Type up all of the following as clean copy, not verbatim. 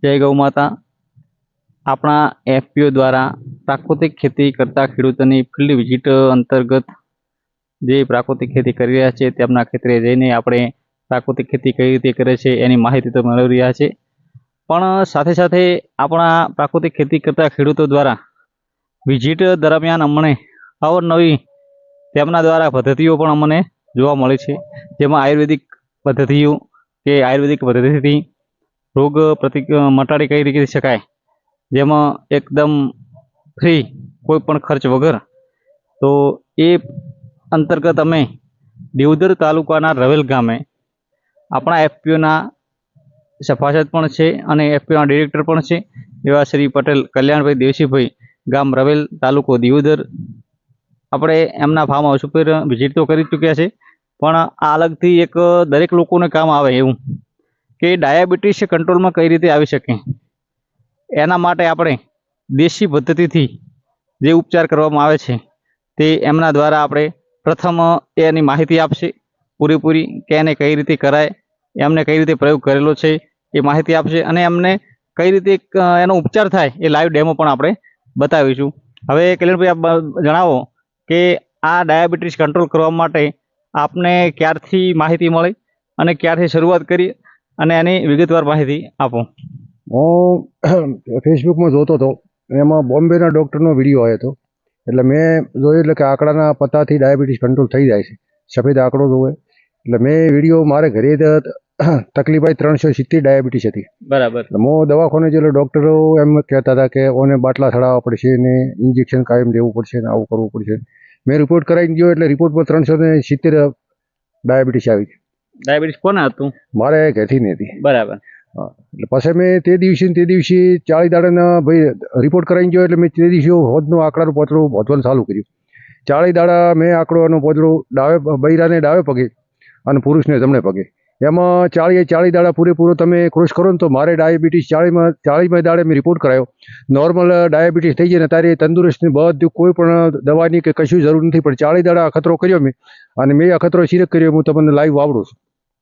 જય ગૌ માતા। આપણા એફપીઓ દ્વારા પ્રાકૃતિક ખેતી કરતા ખેડૂતોની ફિલ્ડ વિઝિટ અંતર્ગત જે પ્રાકૃતિક ખેતી કરી રહ્યા છે તેમના ખેતરે જઈને આપણે પ્રાકૃતિક ખેતી કઈ રીતે કરે છે એની માહિતી તો મેળવી રહ્યા છે, પણ સાથે સાથે આપણા પ્રાકૃતિક ખેતી કરતા ખેડૂતો દ્વારા વિઝિટ દરમિયાન અમને અવનવી તેમના દ્વારા પદ્ધતિઓ પણ અમને જોવા મળે છે, જેમાં આયુર્વેદિક પદ્ધતિઓ કે આયુર્વેદિક પદ્ધતિથી રોગ મટાડી કઈ રીતે શકાય, જેમાં એકદમ ફ્રી કોઈ પણ ખર્ચ વગર। તો એ અંતર્ગત અમે દેવદર તાલુકાના રવેલ ગામે આપણા એફપીઓના સભાસદ પણ છે અને એફપીઓના ડિરેક્ટર પણ છે એવા શ્રી પટેલ કલ્યાણભાઈ દેવસીભાઈ, ગામ રવેલ, તાલુકો દેવદર, આપણે એમના ફાર્મ હાઉસ ઉપર વિઝિટ તો કરી ચૂક્યા છે, પણ આ અલગથી એક દરેક લોકોને કામ આવે એવું કે ડાયાબિટીસ કંટ્રોલમાં કઈ રીતે આવી શકે, એના માટે આપણે દેશી પદ્ધતિથી જે ઉપચાર કરવામાં આવે છે તે એમના દ્વારા આપણે પ્રથમ એની માહિતી આપશે પૂરેપૂરી કે એને કઈ રીતે કરાય, એમને કઈ રીતે પ્રયોગ કરેલો છે એ માહિતી આપશે અને એમને કઈ રીતે એનો ઉપચાર થાય એ લાઈવ ડેમો પણ આપણે બતાવીશું। હવે કલ્યાણભાઈ આપ જણાવો કે આ ડાયાબિટીસ કંટ્રોલ કરવા માટે આપને ક્યારથી માહિતી મળી અને ક્યારથી શરૂઆત કરી અને એની વિગતવાર માહિતી આપો। હું ફેસબુકમાં જોતો હતો, એમાં બોમ્બેના ડૉક્ટરનો વિડીયો આવ્યો હતો, એટલે મેં જોયું એટલે કે આંકડાના પતાથી ડાયાબિટીસ કંટ્રોલ થઈ જાય છે, સફેદ આંકડો જોવે એટલે મેં વિડીયો મારે ઘરે તકલીફ આવી 370 ડાયાબિટીસ હતી, બરાબર। હું દવાખાને જેટલો ડૉક્ટરો એમ કહેતા હતા કે ઓને બાટલા ચડાવવા પડશે ને ઇન્જેક્શન કાયમ લેવું પડશે ને આવું કરવું પડશે। મેં રિપોર્ટ કરાવીને ગયો એટલે રિપોર્ટમાં 370 ડાયાબિટીસ આવી। ડાયાબિટીસ કોને હતું? મારે ઘેરથી નહીં હતી, બરાબર। હા, એટલે પછી મેં તે દિવસે 40 દાડાના ભાઈ રિપોર્ટ કરાવીને ગયો એટલે મેં તે દિવસે હોદનું આંકડાનું પોતળું વધવાનું ચાલુ કર્યું। 40 દાડા મેં આંકડોનું પોતળું બૈરાને ડાવે પગે અને પુરુષને જમણે પગે, એમાં 40 દાડા પૂરેપૂરો તમે ક્રોસ કરો ને તો મારે ડાયાબિટીસ 40 દાડે મેં રિપોર્ટ કરાયો, નોર્મલ ડાયાબિટીસ થઈ જાય ને તારે તંદુરસ્તની બધું કોઈ પણ દવાની કે કશું જરૂર નથી, પણ 40 દાડા અખતરો કર્યો મેં અને મેં અખતરો સિલેક્ટ કર્યો, હું તમને લાઈવ વાવડું છું।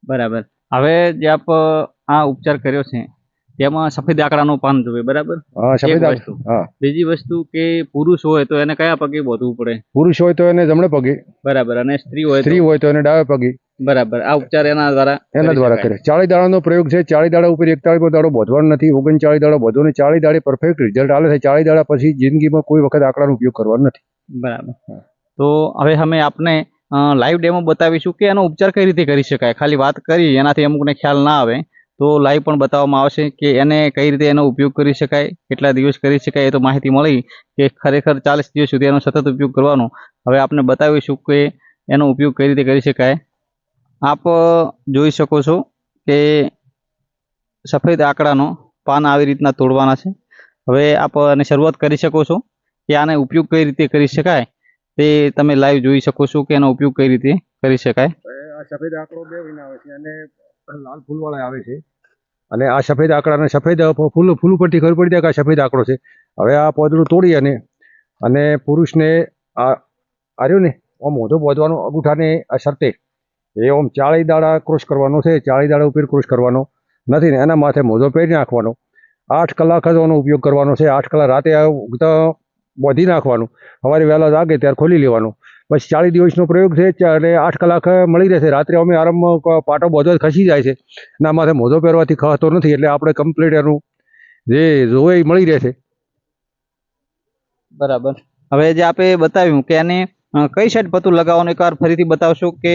બરાબર। હવે જે આપ આ ઉપચાર કર્યો છે તેમાં સફેદ આંકડાનું પાન જોવે, બરાબર? હા, સફેદ વસ્તુ। હા, બીજી વસ્તુ કે પુરુષ હોય તો એને કયા પગે બોધવું પડે? પુરુષ હોય તો એને જમણે પગે, બરાબર, અને સ્ત્રી હોય તો એને ડાવે પગે, બરાબર। આ ઉપચાર એના દ્વારા કરે। 40 દાડાનો પ્રયોગ છે, 40 દાડા ઉપર 41 દાડો બોધવાનો નથી, 39 દાડો બોધવાનો, 40 દાડે પરફેક્ટ રિઝલ્ટ આવે છે। 40 દાડા પછી જિંદગીમાં કોઈ વખત આંકડાનો ઉપયોગ કરવાનો નથી, બરાબર। તો હવે અમે આપને લાઈવ ડેમો બતાવીશું કે એનો ઉપચાર કઈ રીતે કરી શકાય। ખાલી વાત કરી એનાથી અમુકને ખ્યાલ ના આવે તો લાઈવ પણ બતાવવામાં આવશે કે એને કઈ રીતે એનો ઉપયોગ કરી શકાય, કેટલા દિવસ કરી શકાય, એ તો માહિતી મળી કે ખરેખર 40 દિવસ સુધી એનો સતત ઉપયોગ કરવાનો। હવે આપને બતાવીશું કે એનો ઉપયોગ કઈ રીતે કરી શકાય। આપ જોઈ શકો છો કે સફેદ આંકડાનો પાન આવી રીતના તોડવાના છે। હવે આપ આને શરૂઆત કરી શકો છો કે આને ઉપયોગ કઈ રીતે કરી શકાય તે તમે લાઈવ જોઈ શકો છો કે એનો ઉપયોગ કઈ રીતે કરી શકાય। આ સફેદ આંકડો 2 મહિના આવે છે અને લાલ ફૂલવાળા આવે છે, અને આ સફેદ આંકડાને સફેદ ફૂલ પરથી ખબર પડી જાય કે આ સફેદ આંકડો છે। હવે આ પોદળું તોડી અને પુરુષને આ રહ્યું ને આમ મોઢો બોધવાનો, અંગૂઠાને આ શરતે એ આમ 40 દાડા ક્રોસ કરવાનો છે, 40 દાડા ઉપર ક્રોસ કરવાનો નથી ને એના માથે મોઢો પહેરી નાખવાનો, 8 કલાક જ આનો ઉપયોગ કરવાનો છે। 8 કલાક રાતે બોધી નાખવાનું, સવારે વહેલા જાગે ત્યારે ખોલી લેવાનું, બસ 40 દિવસનો પ્રયોગ છે એટલે 8 કલાક મળી રહેશે। રાત્રે અમે આરામમાં પાટો બોધો ખસી જાય છે, એના માથે મોઢો પહેરવાથી ખતો નથી, એટલે આપણે કમ્પ્લીટ એનું જે જોવે એ મળી રહેશે। બરાબર। હવે જે આપે બતાવ્યું કે એને કઈ સાઈડ પતું લગાવવાનું, એકવાર ફરીથી બતાવશો કે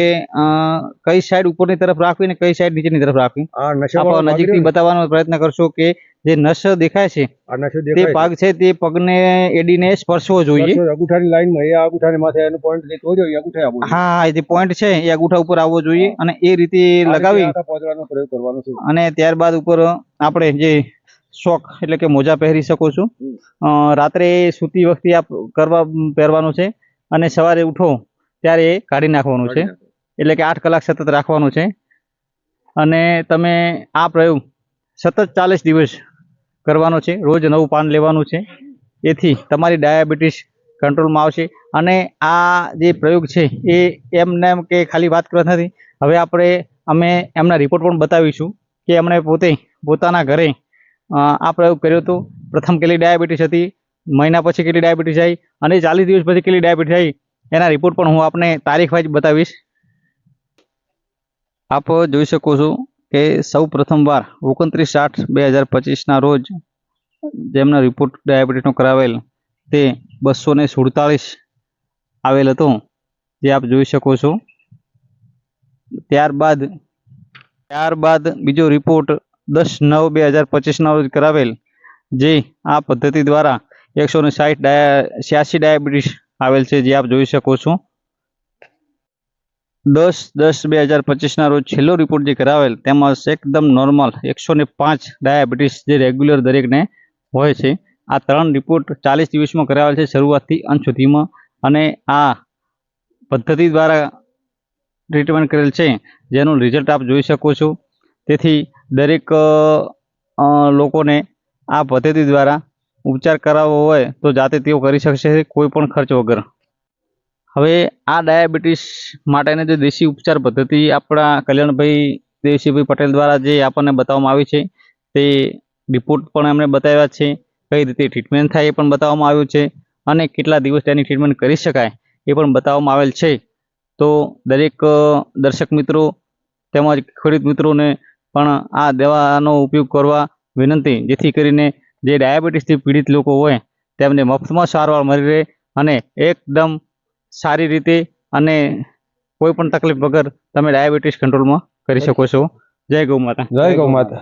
કઈ સાઈડ ઉપરની તરફ રાખવી ને કઈ સાઈડ નીચેની તરફ રાખવી? આપ નજીકથી બતાવવાનો પ્રયત્ન કરશો કે જે નસ દેખાય છે તે ભાગ છે તે પગને એડીને સ્પર્શવો જોઈએ, અંગૂઠાની લાઈનમાં એ અંગૂઠાની માથે એનો પોઈન્ટ જે તોડ્યો એ અંગૂઠે આવવો જોઈએ। હા, જે પોઈન્ટ છે એ અંગૂઠા ઉપર આવવો જોઈએ અને એ રીતે લગાવી પોદળાનો પ્રયોગ કરવાનો છે। અને ત્યારબાદ ઉપર આપણે જે શોક એટલે કે મોજા પહેરી શકો છો। રાત્રે સૂતી વખતે આપ પહેરવાનું છે અને સવારે ઉઠો ત્યારે કાઢી નાખવાનું છે, એટલે કે 8 કલાક સતત રાખવાનું છે। અને તમે આ પ્રયોગ સતત 40 દિવસ કરવાનો છે, રોજ નવું પાન લેવાનું છે, એથી તમારી ડાયાબિટીસ કંટ્રોલમાં આવશે। અને આ જે પ્રયોગ છે એ એમને એમ કે ખાલી વાત કરવા નથી, હવે અમે એમના રિપોર્ટ પણ બતાવીશું કે એમણે પોતાના ઘરે આ પ્રયોગ કર્યો હતો. પ્રથમ કેટલી ડાયાબિટીસ હતી, મહિના પછી કેટલી ડાયાબિટીસ આવી અને 40 દિવસ પછી કેટલી ડાયાબિટીસ આવી એના રિપોર્ટ પણ હું આપને તારીખ વાઇઝ બતાવીશ. આપ જોઈ શકો છો કે સૌ પ્રથમવાર 29/8/2025 રોજ જેમનો રિપોર્ટ ડાયાબિટીસનો કરાવેલ તે 247 આવેલ હતો, જે આપ જોઈ શકો છો. ત્યારબાદ બીજો રિપોર્ટ 10/9/2025 રોજ કરાવેલ, જે આ પદ્ધતિ દ્વારા 186 ડાયાબિટીસ આવેલ છે, જે આપ જોઈ શકો છો. 10/10/2025 રોજ છેલ્લો રિપોર્ટ જે કરાવેલ તેમાં એકદમ નોર્મલ 105 ડાયાબિટીસ જે રેગ્યુલર દરેકને હોય છે. આ 3 રિપોર્ટ 40 દિવસમાં કરાવેલ છે, શરૂઆતથી અંત સુધીમાં, અને આ પદ્ધતિ દ્વારા ટ્રીટમેન્ટ કરેલ છે, જેનું રિઝલ્ટ આપ જોઈ શકો છો. તેથી દરેક લોકોને આ પદ્ધતિ દ્વારા ઉપચાર કરાવવો હોય તો જાતે તેઓ કરી શકશે, કોઈ પણ ખર્ચ વગર. હવે આ ડાયાબિટીસ માટેની જે દેશી ઉપચાર પદ્ધતિ આપણા કલ્યાણભાઈ દેવસીભાઈ પટેલ દ્વારા જે આપણને બતાવવામાં આવી છે, તે રિપોર્ટ પણ એમણે બતાવ્યા છે, કઈ રીતે ટ્રીટમેન્ટ થાય એ પણ બતાવવામાં આવ્યું છે, અને કેટલા દિવસ તેની ટ્રીટમેન્ટ કરી શકાય એ પણ બતાવવામાં આવેલ છે. તો દરેક દર્શક મિત્રો તેમજ ખેડૂત મિત્રોને પણ આ દવાનો ઉપયોગ કરવા વિનંતી, જેથી કરીને જે ડાયાબિટીસથી પીડિત લોકો હોય તેમને મફતમાં સારવાર મળી રહે અને એકદમ સારી રીતે અને કોઈ પણ તકલીફ વગર તમે ડાયાબિટીસ કંટ્રોલમાં કરી શકો છો. જય ગૌ માતા. જય ગૌ માતા.